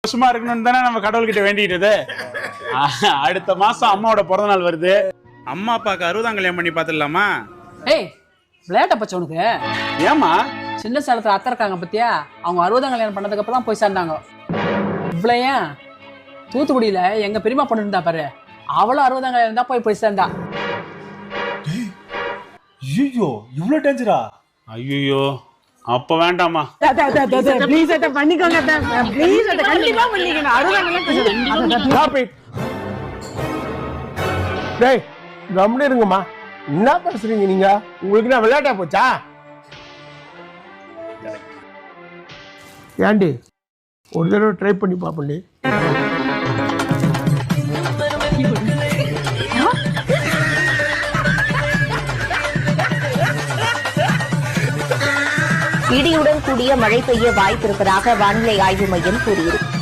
சந்தோஷமா இருக்கணும்னு தானே நம்ம கடவுள்கிட்ட வேண்டிக்கிட்டது. அடுத்த மாசம் அம்மாவோட பிறந்த நாள் வருது. அம்மா அப்பாவுக்கு 60ஆம் கல்யாணம் பண்ணி பார்த்துடலாமா? ஏய் விளையாட்ட பச்சை உனக்கு. ஏமா சின்ன சேலத்துல அத்தை இருக்காங்க பத்தியா, அவங்க 60ஆம் கல்யாணம் பண்ணதுக்கு அப்புறம் போய் சேர்ந்தாங்க. இவ்வளோ ஏன் தூத்துக்குடியில எங்க பெரியமா பொண்ணு இருந்தா பாரு, அவளும் 60ஆம் கல்யாணம் தான் போய் சேர்ந்தா. ஐயோ இவ்வளவு டேஞ்சரா? ஐயோ அப்ப வேண்டாமா. டேய் கம்முனு இருங்கம்மா. என்ன பேசுறீங்க நீங்க? உங்களுக்கு நான் விளையாட்டா போச்சா? ஏண்டி ஒரு தடவை ட்ரை பண்ணி பாப்பண்டி. இடியுடன் கூடிய மழை பெய்ய வாய்ப்பிருப்பதாக வானிலை ஆய்வு மையம் கூறியிருக்கிறது.